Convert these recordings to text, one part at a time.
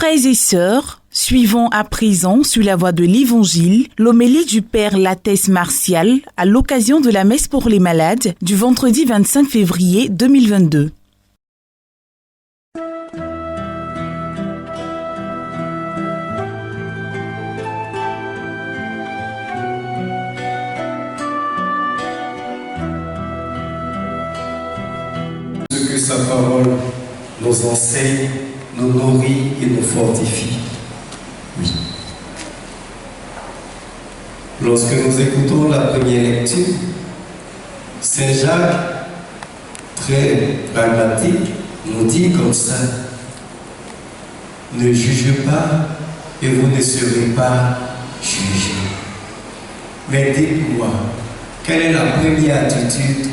Frères et sœurs, suivons à présent sur la voie de l'Évangile l'homélie du Père Lattès Martial à l'occasion de la messe pour les malades du vendredi 25 février 2022. Ce que sa parole nous enseigne, nous nourrit et nous fortifie. Oui. Lorsque nous écoutons la première lecture, Saint Jacques, très pragmatique, nous dit comme ça: ne jugez pas et vous ne serez pas jugés. Mais dites-moi, quelle est la première attitude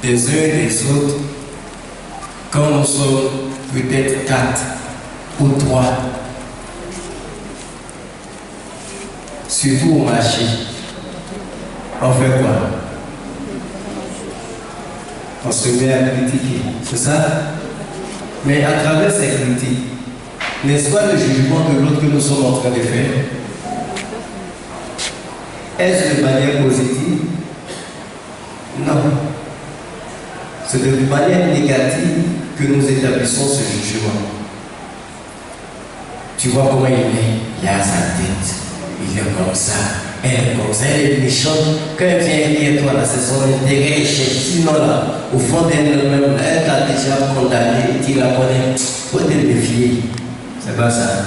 des uns et des autres quand nous sommes peut-être 4 ou 3, surtout au marché? On fait quoi? On se met à critiquer, c'est ça? Mais à travers ces critiques, n'est-ce pas le jugement de l'autre que nous sommes en train de faire? Est-ce de manière positive? Non. C'est de manière négative que nous établissons ce jugement. Tu vois comment il est? Il a sa tête. Il est comme ça. Elle est comme ça. Elle est méchante. Quand elle vient derrière toi, là, c'est son intérêt. Sinon, là, au fond d'elle-même, elle t'a déjà condamné. Tu la connais. Faut te méfier. C'est pas ça.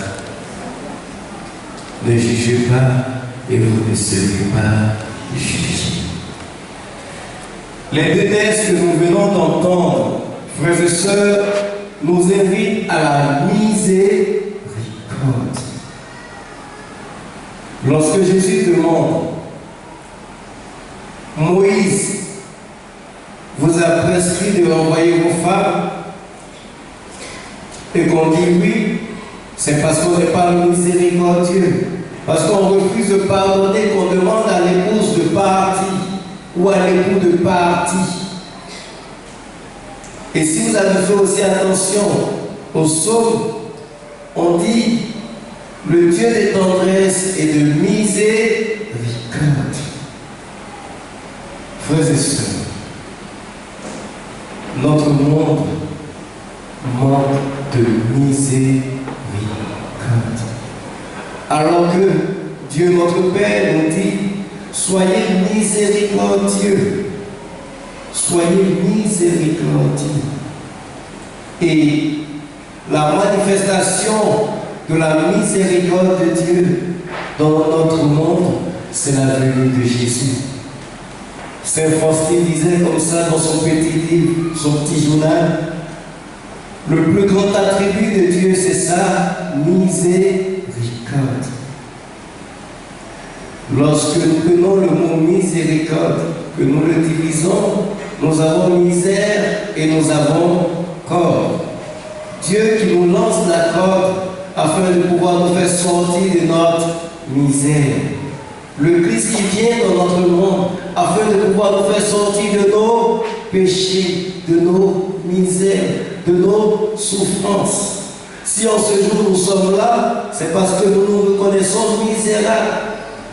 Ne jugez pas et vous ne serez pas jugés. Les deux textes que nous venons d'entendre, frères et sœurs, nous invitent à la miséricorde. Lorsque Jésus demande, Moïse vous a prescrit de renvoyer vos femmes, et qu'on dit oui, c'est parce qu'on n'est pas miséricordieux, parce qu'on refuse de pardonner, qu'on demande à l'épouse de partir ou à l'époux de partir. Et si vous avez fait aussi attention au psaume, on dit le Dieu de tendresse et de miséricorde. Frères et sœurs, notre monde manque de miséricorde. Alors que Dieu notre Père nous dit: soyez miséricordieux. Soyez miséricordieux. Et la manifestation de la miséricorde de Dieu dans notre monde, c'est la venue de Jésus. Saint Faustin disait comme ça dans son petit livre, son petit journal: le plus grand attribut de Dieu, c'est sa miséricorde. Lorsque nous prenons le mot miséricorde, que nous le divisons, nous avons misère et nous avons corde. Dieu qui nous lance la corde afin de pouvoir nous faire sortir de notre misère. Le Christ qui vient dans notre monde afin de pouvoir nous faire sortir de nos péchés, de nos misères, de nos souffrances. Si en ce jour nous sommes là, c'est parce que nous nous reconnaissons misérables.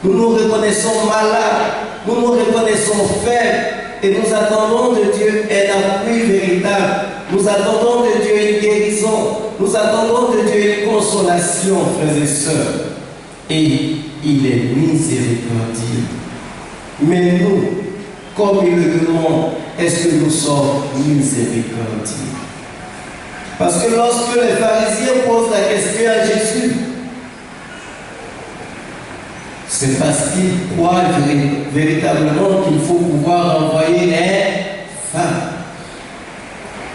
Nous nous reconnaissons malades, nous nous reconnaissons faibles et nous attendons de Dieu un appui véritable. Nous attendons de Dieu une guérison, nous attendons de Dieu une consolation, frères et sœurs. Et il est miséricordieux. Mais nous, comme il le demande, est-ce que nous sommes miséricordieux? Parce que lorsque les pharisiens posent la question à Jésus, c'est parce qu'ils croient véritablement qu'il faut pouvoir envoyer les femmes.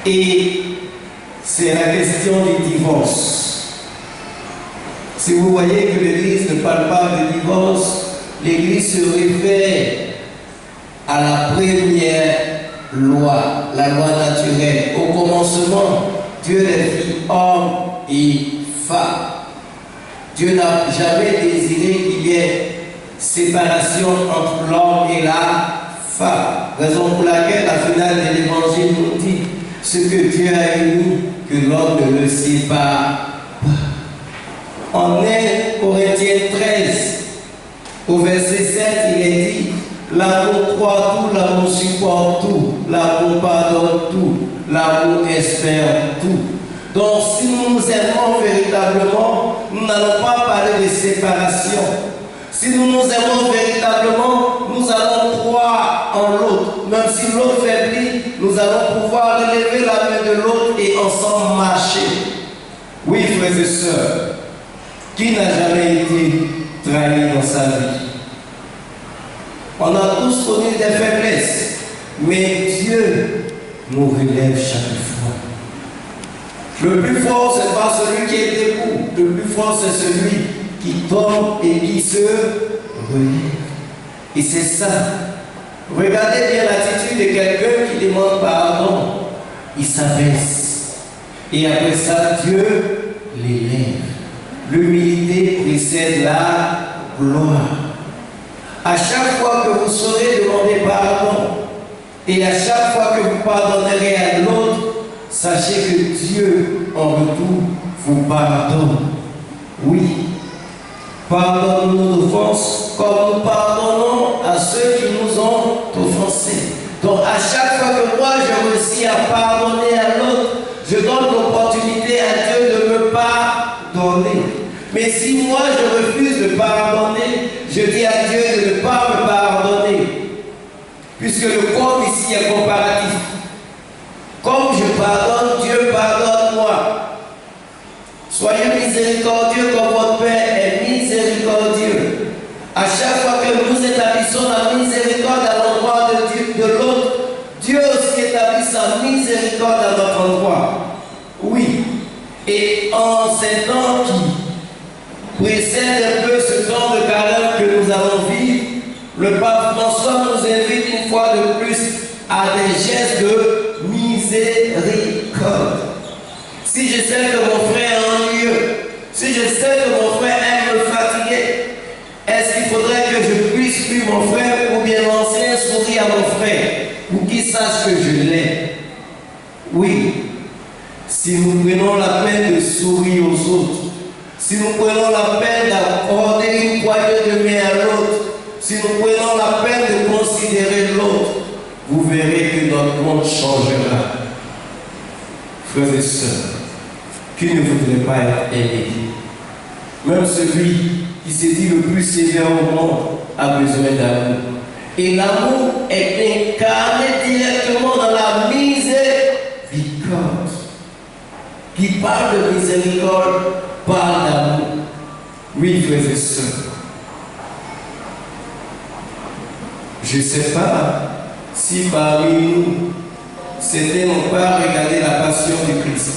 Et c'est la question du divorce. Si vous voyez que l'Église ne parle pas de divorce, l'Église se réfère à la première loi, la loi naturelle. Au commencement, Dieu les fit homme et femme. Dieu n'a jamais désiré qu'il y ait séparation entre l'homme et la femme. Raison pour laquelle la finale de l'Évangile nous dit: ce que Dieu a uni, que l'homme ne le sépare pas. Au verset 7, il est dit, l'amour croit tout, l'amour supporte tout, l'amour pardonne tout, l'amour espère tout. Donc si nous nous aimons véritablement, nous n'allons pas parler de séparation. Si nous nous aimons véritablement, nous allons croire en l'autre. Même si l'autre faiblit, nous allons pouvoir relever la main de l'autre et ensemble marcher. Oui, frères et sœurs, qui n'a jamais été trahi dans sa vie? On a tous connu des faiblesses, mais Dieu nous relève chaque fois. Le plus fort, ce n'est pas celui qui est debout. Le plus fort, c'est celui qui tombe et qui se relève. Et c'est ça. Regardez bien l'attitude de quelqu'un qui demande pardon. Il s'abaisse. Et après ça, Dieu l'élève. L'humilité précède la gloire. À chaque fois que vous saurez demander pardon, et à chaque fois que vous pardonnerez à l'autre, sachez que Dieu, en retour, vous pardonne. Oui, pardonne nos offenses comme nous pardonnons à ceux qui nous ont offensés. Donc à chaque fois que moi je réussis à pardonner à l'autre, je donne l'opportunité à Dieu de me pardonner. Mais si moi je refuse de pardonner, je dis à Dieu de ne pas me pardonner. Puisque le corps ici est comparatif. Comme je pardonne, Dieu pardonne-moi. Soyez miséricordieux comme votre Père est miséricordieux. À chaque fois que nous établissons la miséricorde à l'endroit de l'autre, Dieu aussi établit sa miséricorde à notre endroit. Oui. Et en ces temps qui précèdent un peu ce temps de carême que nous allons vivre, le pape François nous invite une fois de plus à des gestes de miséricorde. Si je sais que mon frère est ennuyeux, si je sais que mon frère aime me fatiguer, est-ce qu'il faudrait que je puisse plus mon frère ou bien l'ancien sourire à mon frère pour qu'il sache que je l'aime? Oui. Si nous prenons la peine de sourire aux autres, si nous prenons la peine d'accorder une poignée de main à l'autre, si nous prenons la peine de considérer l'autre, vous verrez que notre monde changera. Frères et sœurs, qui ne voudrait pas être aimé? Même celui qui s'est dit le plus sévère au monde a besoin d'amour. Et l'amour est incarné directement dans la miséricorde. Qui parle de miséricorde parle d'amour. Oui, frères et sœurs. Je ne sais pas si parmi nous, certains n'ont pas regardé la passion du Christ.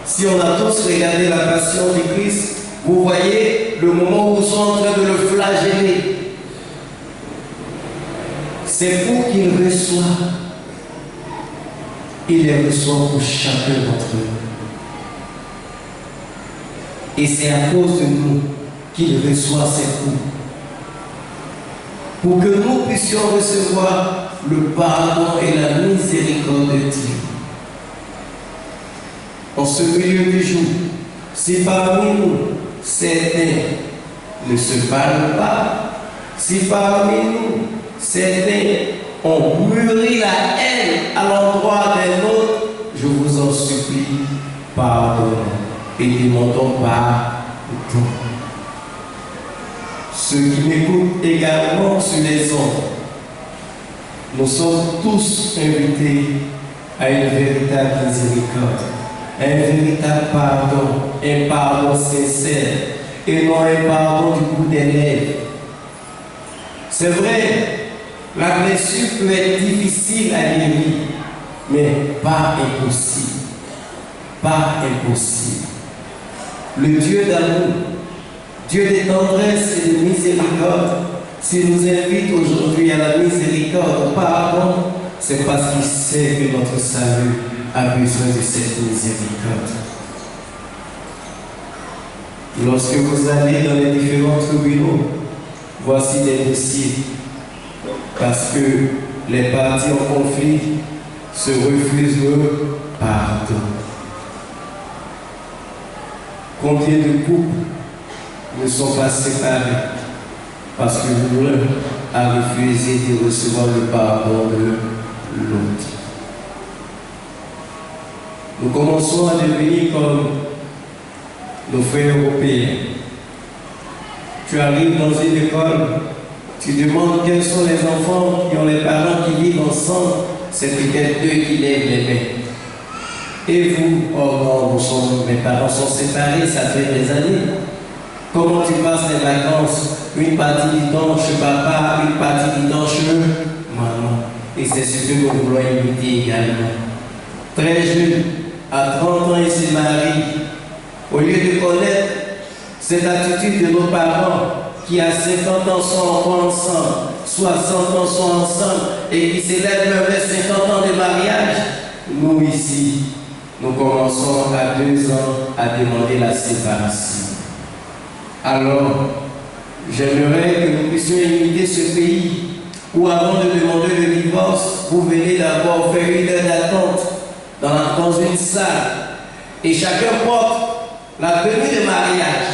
Si on a tous regardé la passion du Christ, vous voyez le moment où ils sont en train de le flageller. C'est pour qu'il reçoive. Il les reçoit pour chacun d'entre eux. Et c'est à cause de nous qu'il reçoit ces coups. Pour que nous puissions recevoir le pardon et la miséricorde de Dieu. En ce milieu du jour, si parmi nous, certains ne se parlent pas, si parmi nous, certains ont mûri la haine à l'endroit des autres, je vous en supplie, pardonnez et demandons pardon. Ceux qui m'écoutent également sur les ondes, nous sommes tous invités à une véritable miséricorde, un véritable pardon, un pardon sincère et non un pardon du bout des lèvres. C'est vrai, la blessure peut être difficile à guérir, mais pas impossible. Pas impossible. Le Dieu d'amour, Dieu de tendresse et de miséricorde, s'il nous invite aujourd'hui à la miséricorde, au pardon, c'est parce qu'il sait que notre salut a besoin de cette miséricorde. Lorsque vous allez dans les différents tribunaux, voici des dossiers. Parce que les parties en conflit se refusent le pardon. Combien de couples ne sont pas séparés parce que l'un a refusé de recevoir le pardon de l'autre. Nous commençons à devenir comme nos frères européens. Tu arrives dans une école, tu demandes quels sont les enfants qui ont les parents qui vivent ensemble, c'est peut-être eux qui lèvent les mains. Et vous, oh non, mes parents sont séparés, ça fait des années. Comment tu passes les vacances? Une partie du temps chez papa, une partie du temps chez maman. Et c'est ce que nous voulons imiter également. Très jeune, à 30 ans, il se marie. Au lieu de connaître cette attitude de nos parents qui à 50 ans sont encore ensemble, 60 ans sont ensemble et qui célèbrent même les 50 ans de mariage, nous ici, nous commençons à 2 ans à demander la séparation. Alors, j'aimerais que nous puissions imiter ce pays où avant de demander le divorce, vous venez d'abord faire une heure d'attente dans une salle et chacun porte la tenue de mariage,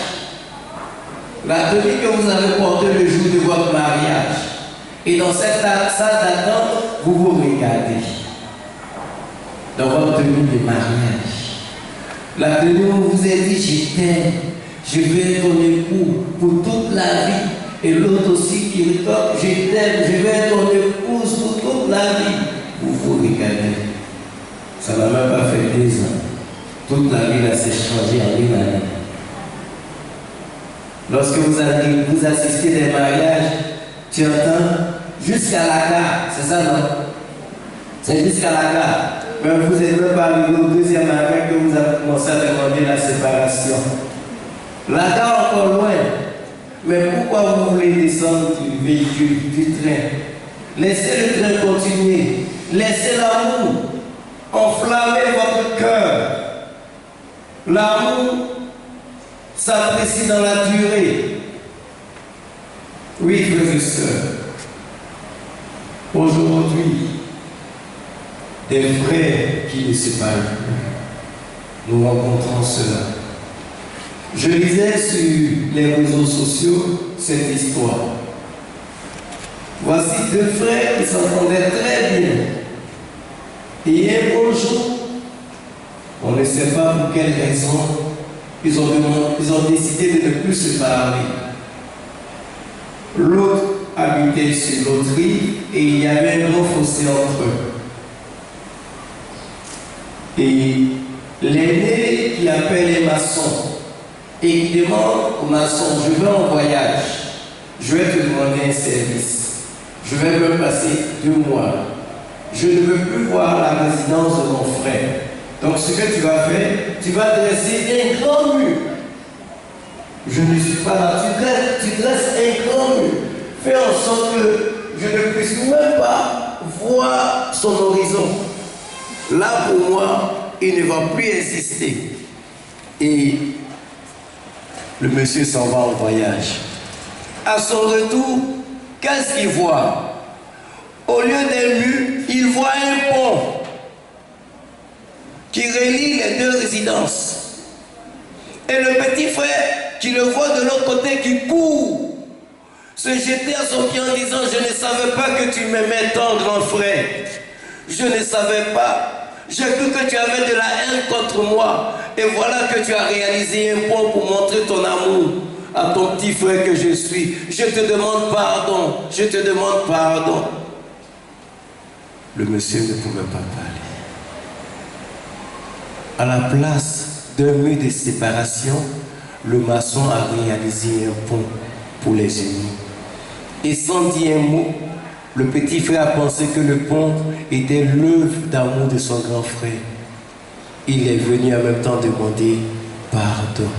la tenue que vous avez portée le jour de votre mariage. Et dans cette salle d'attente, vous vous regardez dans votre tenue de mariage. La tenue où vous vous êtes dit, je t'aime, je vais être ton époux pour toute la vie. Et l'autre aussi qui répond, je t'aime, je vais être ton épouse pour toute la vie. Vous vous regardez. Ça n'a même pas fait 2 ans. Toute la vie s'est changée en une année. Lorsque vous assistez à des mariages, tu entends jusqu'à la gare, c'est ça non? C'est jusqu'à la gare. Mais vous n'êtes même pas arrivé au 2e mariage que vous avez commencé à demander la séparation. La gare encore loin. Mais pourquoi vous voulez descendre du véhicule, du train? Laissez le train continuer. Laissez l'amour enflammer votre cœur. L'amour s'apprécie dans la durée. Oui, frères et sœurs, aujourd'hui, des frères qui ne se parlent plus, nous rencontrons cela. Je lisais sur les réseaux sociaux cette histoire. Voici 2 frères qui s'entendaient très bien. Et un beau jour, on ne sait pas pour quelle raison, ils ont décidé de ne plus se parler. L'autre habitait sur l'autre rive et il y avait un grand fossé entre eux. Et l'aîné qui appelle les maçons et qui demande aux maçons, je vais en voyage, je vais te demander un service, je vais me passer 2 mois, je ne veux plus voir la résidence de mon frère. Donc ce que tu vas faire, tu vas dresser un grand mur. Je ne suis pas là, tu dresses un grand mur. Fais en sorte que je ne puisse même pas voir son horizon. Là pour moi, il ne va plus exister. Et le monsieur s'en va en voyage. À son retour, qu'est-ce qu'il voit? Au lieu d'un mur, il voit un pont qui relie les 2 résidences. Et le petit frère qui le voit de l'autre côté qui court, se jeter à son pied en disant, je ne savais pas que tu m'aimais tant, grand frère. Je ne savais pas. J'ai cru que tu avais de la haine contre moi. Et voilà que tu as réalisé un pont pour montrer ton amour à ton petit frère que je suis. Je te demande pardon. Je te demande pardon. Le monsieur ne pouvait pas parler. À la place d'un mur de séparation, le maçon a réalisé un pont pour les unis. Et sans dire un mot, le petit frère a pensé que le pont était l'œuvre d'amour de son grand frère. Il est venu en même temps demander pardon.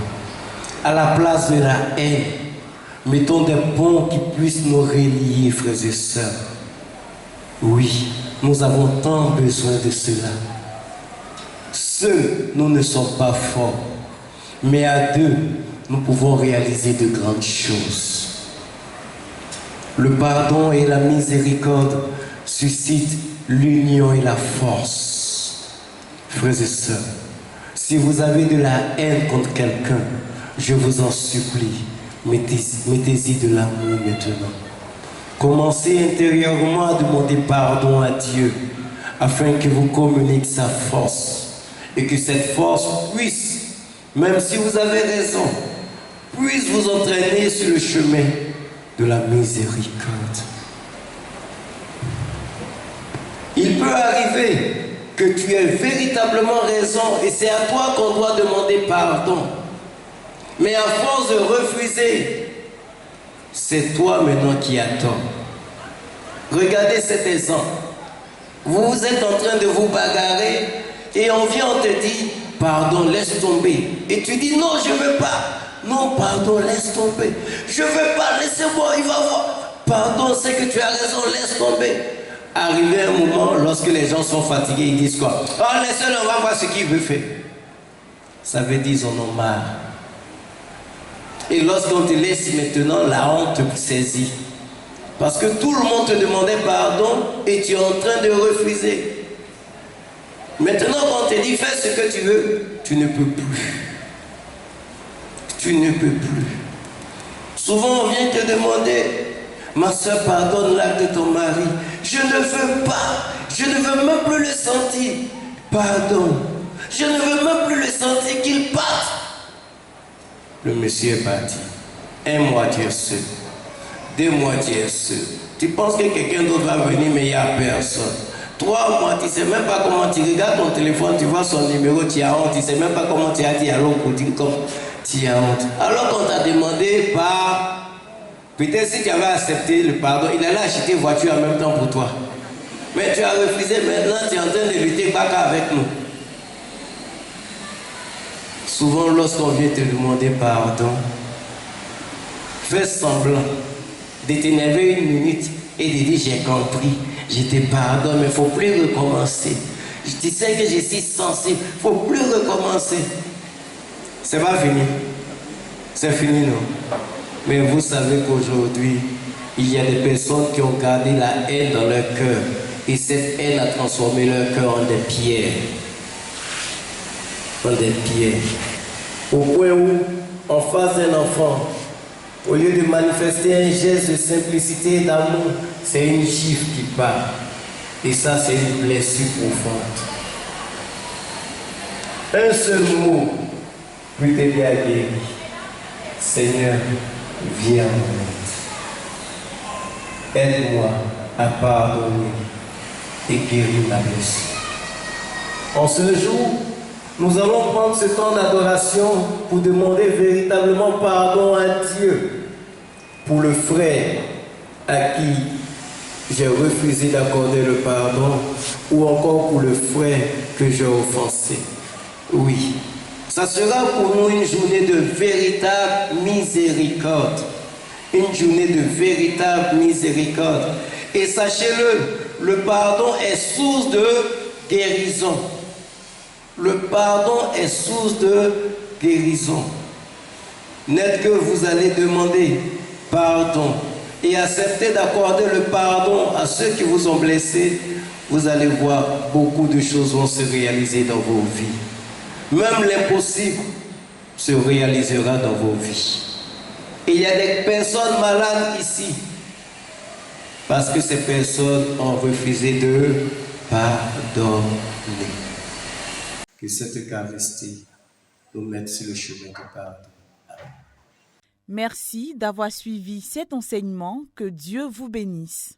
À la place de la haine, mettons des ponts qui puissent nous relier, frères et sœurs. Oui, nous avons tant besoin de cela. Seuls, nous ne sommes pas forts, mais à 2, nous pouvons réaliser de grandes choses. Le pardon et la miséricorde suscitent l'union et la force. Frères et sœurs, si vous avez de la haine contre quelqu'un, je vous en supplie, Mettez-y de l'amour maintenant. Commencez intérieurement à demander pardon à Dieu afin qu'il vous communique sa force et que cette force puisse, même si vous avez raison, puisse vous entraîner sur le chemin de la miséricorde. Il peut arriver que tu aies véritablement raison et c'est à toi qu'on doit demander pardon. Mais à force de refuser, c'est toi maintenant qui as tort. Regardez cet exemple. Vous êtes en train de vous bagarrer et on vient, on te dit, pardon, laisse tomber. Et tu dis, non, je ne veux pas. Non, pardon, laisse tomber. Je ne veux pas, laissez-moi, il va voir. Pardon, c'est que tu as raison, laisse tomber. Arrivé un moment, lorsque les gens sont fatigués, ils disent quoi? Oh, laissez-le, on va voir ce qu'il veut faire. Ça veut dire qu'ils en ont marre. Et lorsqu'on te laisse maintenant, la honte te saisit. Parce que tout le monde te demandait pardon et tu es en train de refuser. Maintenant, quand on te dit fais ce que tu veux, tu ne peux plus. Tu ne peux plus. Souvent, on vient te demander, ma soeur, pardonne l'acte de ton mari. Je ne veux pas. Je ne veux même plus le sentir. Pardon. Je ne veux même plus le sentir qu'il parte. Le monsieur est parti. Un mois, tu es seul. 2 mois, tu es seul. Tu penses que quelqu'un d'autre va venir, mais il n'y a personne. 3 mois, tu ne sais même pas comment tu regardes ton téléphone, tu vois son numéro, tu as honte. Tu ne sais même pas comment tu as dit allô pour dire comme tu as honte. Alors qu'on t'a demandé peut-être si tu avais accepté le pardon, il allait acheter voiture en même temps pour toi. Mais tu as refusé, maintenant tu es en train de lutter pas qu'avec nous. Souvent, lorsqu'on vient te demander pardon, fais semblant de t'énerver 1 minute et de dire j'ai compris, je te pardonne, mais il ne faut plus recommencer. Tu sais que je suis sensible, il ne faut plus recommencer. C'est pas fini. C'est fini, non? Mais vous savez qu'aujourd'hui, il y a des personnes qui ont gardé la haine dans leur cœur et cette haine a transformé leur cœur en des pierres. En des pierres. Au point où, en face d'un enfant, au lieu de manifester un geste de simplicité et d'amour, c'est une gifle qui part. Et ça, c'est une blessure profonde. Un seul mot peut t'aider à guérir. Seigneur, viens en aide. Aide-moi à pardonner et guérir ma blessure. En ce jour, nous allons prendre ce temps d'adoration pour demander véritablement pardon à Dieu pour le frère à qui j'ai refusé d'accorder le pardon ou encore pour le frère que j'ai offensé. Oui, ça sera pour nous une journée de véritable miséricorde. Une journée de véritable miséricorde. Et sachez-le, le pardon est source de guérison. Le pardon est source de guérison. N'est-ce que vous allez demander pardon et accepter d'accorder le pardon à ceux qui vous ont blessés, vous allez voir beaucoup de choses vont se réaliser dans vos vies. Même l'impossible se réalisera dans vos vies. Et il y a des personnes malades ici parce que ces personnes ont refusé de pardonner. Que cette Eucharistie nous mette sur le chemin du pardon. Amen. Merci d'avoir suivi cet enseignement. Que Dieu vous bénisse.